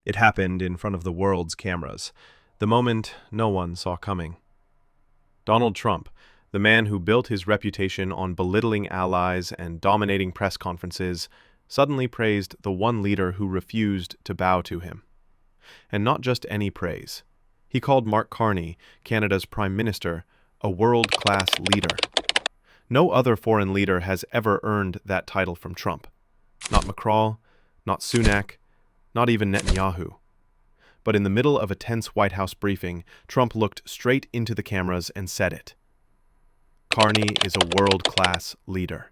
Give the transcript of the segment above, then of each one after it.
It happened in front of the world's cameras, the moment no one saw coming. Donald Trump, the man who built his reputation on belittling allies and dominating press conferences, suddenly praised the one leader who refused to bow to him. And not just any praise. He called Mark Carney, Canada's Prime Minister, a world-class leader. No other foreign leader has ever earned that title from Trump. Not Macron, not Sunak, not even Netanyahu. But in the middle of a tense White House briefing, Trump looked straight into the cameras and said it. Carney is a world-class leader.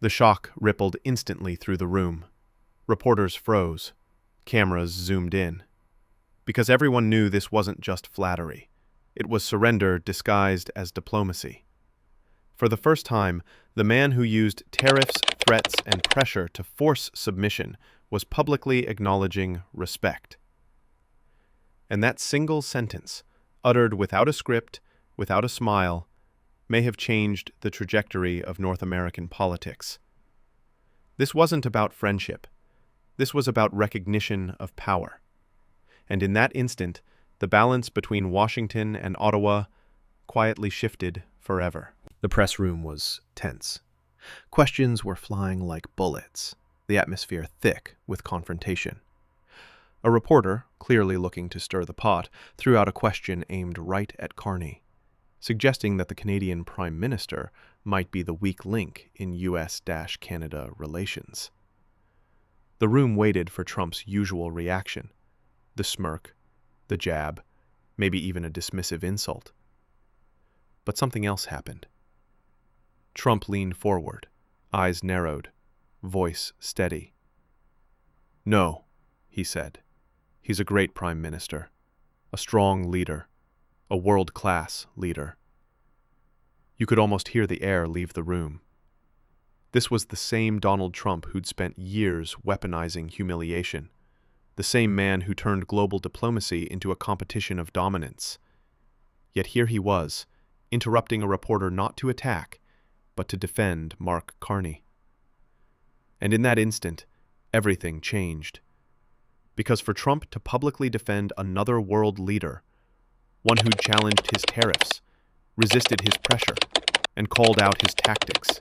The shock rippled instantly through the room. Reporters froze. Cameras zoomed in. Because everyone knew this wasn't just flattery. It was surrender disguised as diplomacy. For the first time, the man who used tariffs, threats, and pressure to force submission was publicly acknowledging respect. And that single sentence, uttered without a script, without a smile, may have changed the trajectory of North American politics. This wasn't about friendship. This was about recognition of power. And in that instant, the balance between Washington and Ottawa quietly shifted forever. The press room was tense. Questions were flying like bullets, the atmosphere thick with confrontation. A reporter, clearly looking to stir the pot, threw out a question aimed right at Carney, suggesting that the Canadian Prime Minister might be the weak link in US-Canada relations. The room waited for Trump's usual reaction, the smirk, the jab, maybe even a dismissive insult. But something else happened. Trump leaned forward, eyes narrowed, voice steady. "No," he said. "He's a great prime minister, a strong leader, a world-class leader." You could almost hear the air leave the room. This was the same Donald Trump who'd spent years weaponizing humiliation, the same man who turned global diplomacy into a competition of dominance. Yet here he was, interrupting a reporter not to attack, but to defend Mark Carney. And in that instant, everything changed. Because for Trump to publicly defend another world leader, one who'd challenged his tariffs, resisted his pressure, and called out his tactics,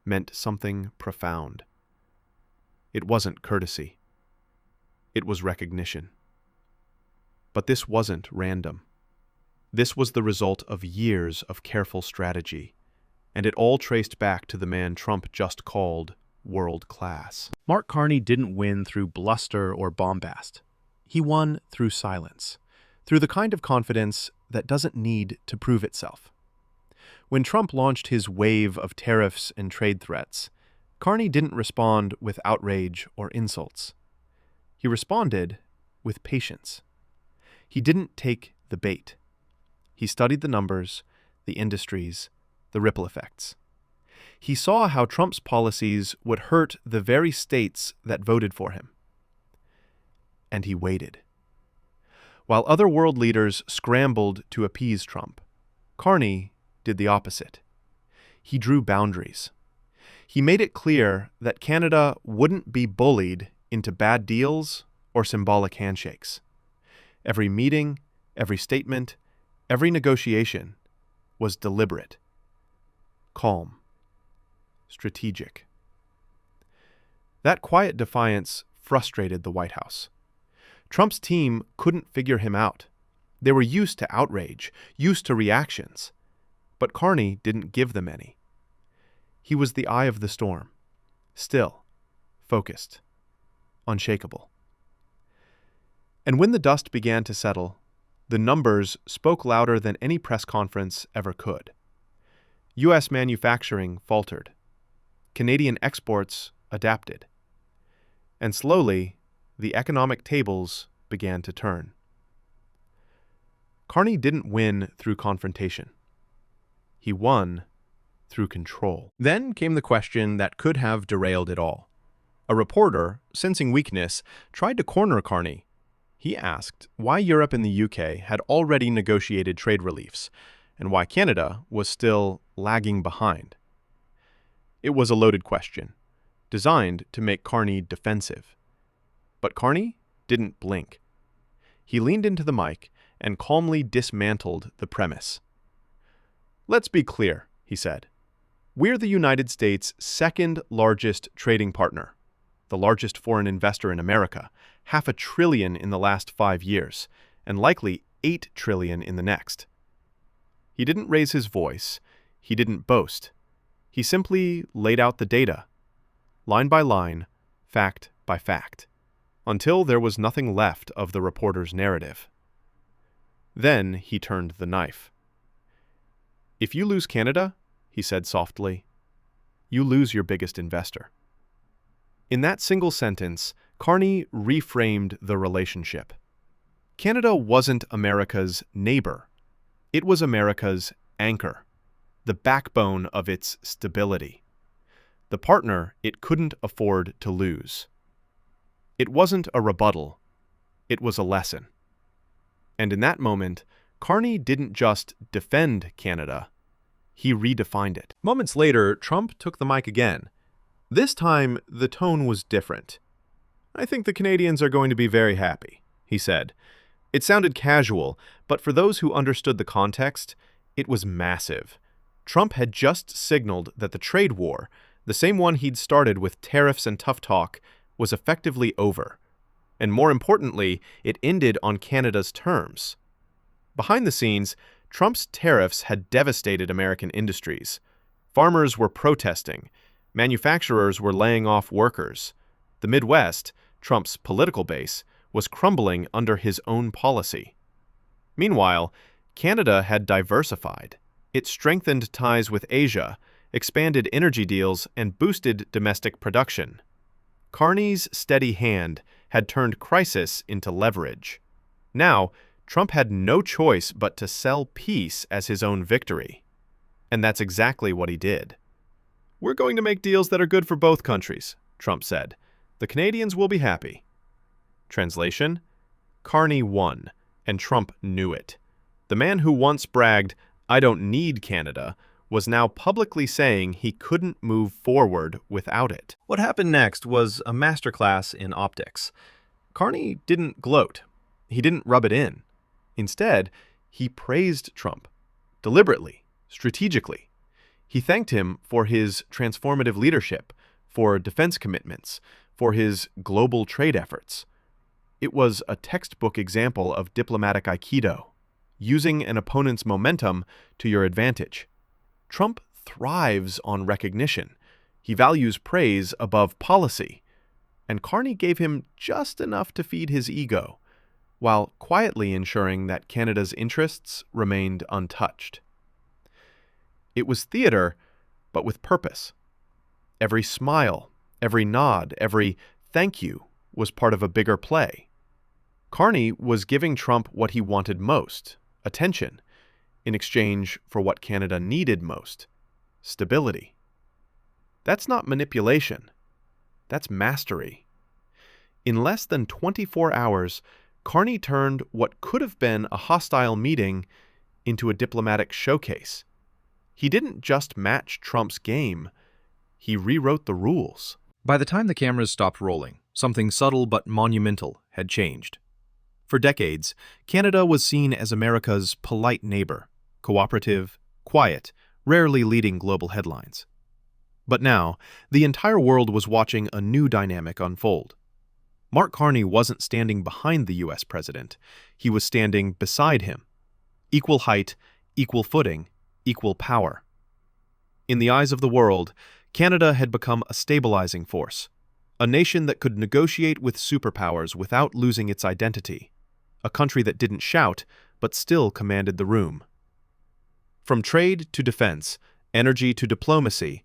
meant something profound. It wasn't courtesy. It was recognition. But this wasn't random. This was the result of years of careful strategy, and it all traced back to the man Trump just called world-class. Mark Carney didn't win through bluster or bombast. He won through silence, through the kind of confidence that doesn't need to prove itself. When Trump launched his wave of tariffs and trade threats, Carney didn't respond with outrage or insults. He responded with patience. He didn't take the bait. He studied the numbers, the industries, the ripple effects. He saw how Trump's policies would hurt the very states that voted for him. And he waited. While other world leaders scrambled to appease Trump, Carney did the opposite. He drew boundaries. He made it clear that Canada wouldn't be bullied into bad deals or symbolic handshakes. Every meeting, every statement, every negotiation was deliberate, calm, strategic. That quiet defiance frustrated the White House. Trump's team couldn't figure him out. They were used to outrage, used to reactions. But Carney didn't give them any. He was the eye of the storm, still, focused, unshakable. And when the dust began to settle, the numbers spoke louder than any press conference ever could. U.S. manufacturing faltered. Canadian exports adapted. And slowly, the economic tables began to turn. Carney didn't win through confrontation. He won through control. Then came the question that could have derailed it all. A reporter, sensing weakness, tried to corner Carney. He asked why Europe and the UK had already negotiated trade reliefs, and why Canada was still lagging behind. It was a loaded question, designed to make Carney defensive. But Carney didn't blink. He leaned into the mic and calmly dismantled the premise. "Let's be clear," he said. "We're the United States' second largest trading partner, the largest foreign investor in America, $500 billion in the last 5 years, and likely $8 trillion in the next." He didn't raise his voice. He didn't boast. He simply laid out the data, line by line, fact by fact, until there was nothing left of the reporter's narrative. Then he turned the knife. "If you lose Canada," he said softly, "you lose your biggest investor." In that single sentence, Carney reframed the relationship. Canada wasn't America's neighbor. It was America's anchor, the backbone of its stability, the partner it couldn't afford to lose. It wasn't a rebuttal. It was a lesson. And in that moment, Carney didn't just defend Canada. He redefined it. Moments later, Trump took the mic again. This time, the tone was different. "I think the Canadians are going to be very happy," he said. It sounded casual, but for those who understood the context, it was massive. Trump had just signaled that the trade war, the same one he'd started with tariffs and tough talk, was effectively over. And more importantly, it ended on Canada's terms. Behind the scenes, Trump's tariffs had devastated American industries. Farmers were protesting. Manufacturers were laying off workers. The Midwest, Trump's political base, was crumbling under his own policy. Meanwhile, Canada had diversified. It strengthened ties with Asia, expanded energy deals, and boosted domestic production. Carney's steady hand had turned crisis into leverage. Now, Trump had no choice but to sell peace as his own victory. And that's exactly what he did. "We're going to make deals that are good for both countries," Trump said. "The Canadians will be happy." Translation: Carney won, and Trump knew it. The man who once bragged, "I don't need Canada," was now publicly saying he couldn't move forward without it. What happened next was a masterclass in optics. Carney didn't gloat. He didn't rub it in. Instead, he praised Trump, deliberately, strategically. He thanked him for his transformative leadership, for defense commitments, for his global trade efforts. It was a textbook example of diplomatic Aikido, using an opponent's momentum to your advantage. Trump thrives on recognition. He values praise above policy. And Carney gave him just enough to feed his ego, while quietly ensuring that Canada's interests remained untouched. It was theater, but with purpose. Every smile, every nod, every thank you was part of a bigger play. Carney was giving Trump what he wanted most, attention, in exchange for what Canada needed most, stability. That's not manipulation. That's mastery. In less than 24 hours, Carney turned what could have been a hostile meeting into a diplomatic showcase. He didn't just match Trump's game, he rewrote the rules. By the time the cameras stopped rolling, something subtle but monumental had changed. For decades, Canada was seen as America's polite neighbor, cooperative, quiet, rarely leading global headlines. But now, the entire world was watching a new dynamic unfold. Mark Carney wasn't standing behind the U.S. president. He was standing beside him. Equal height, equal footing, equal power. In the eyes of the world, Canada had become a stabilizing force, a nation that could negotiate with superpowers without losing its identity, a country that didn't shout but still commanded the room. From trade to defense, energy to diplomacy,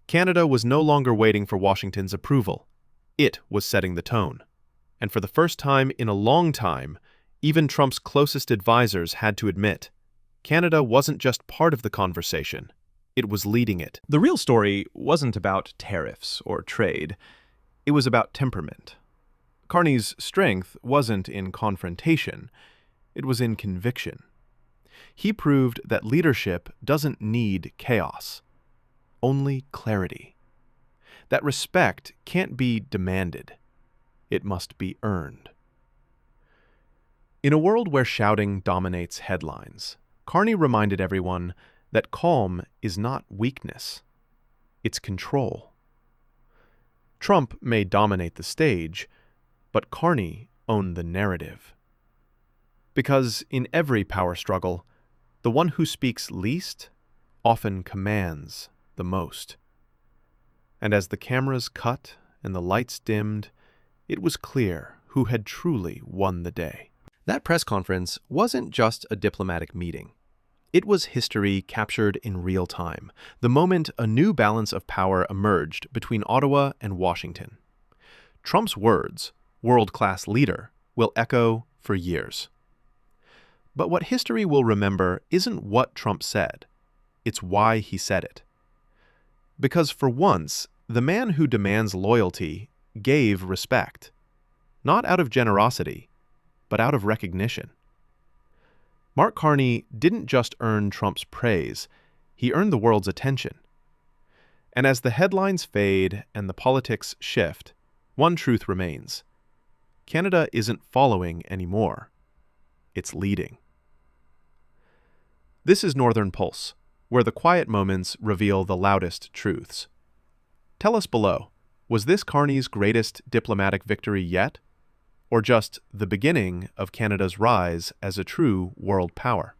Canada was no longer waiting for Washington's approval. It was setting the tone. And for the first time in a long time, even Trump's closest advisors had to admit, Canada wasn't just part of the conversation, it was leading it. The real story wasn't about tariffs or trade. It was about temperament. Carney's strength wasn't in confrontation, it was in conviction. He proved that leadership doesn't need chaos, only clarity. That respect can't be demanded. it must be earned. In a world where shouting dominates headlines, Carney reminded everyone that calm is not weakness, it's control. Trump may dominate the stage, but Carney owned the narrative. Because in every power struggle, the one who speaks least often commands the most. And as the cameras cut and the lights dimmed, it was clear who had truly won the day. That press conference wasn't just a diplomatic meeting. It was history captured in real time, the moment a new balance of power emerged between Ottawa and Washington. Trump's words, "world-class leader," will echo for years. But what history will remember isn't what Trump said, it's why he said it. Because for once, the man who demands loyalty gave respect, not out of generosity, but out of recognition. Mark Carney didn't just earn Trump's praise, he earned the world's attention. And as the headlines fade and the politics shift, one truth remains. Canada isn't following anymore. It's leading. This is Northern Pulse, where the quiet moments reveal the loudest truths. Tell us below, was this Carney's greatest diplomatic victory yet? Or just the beginning of Canada's rise as a true world power?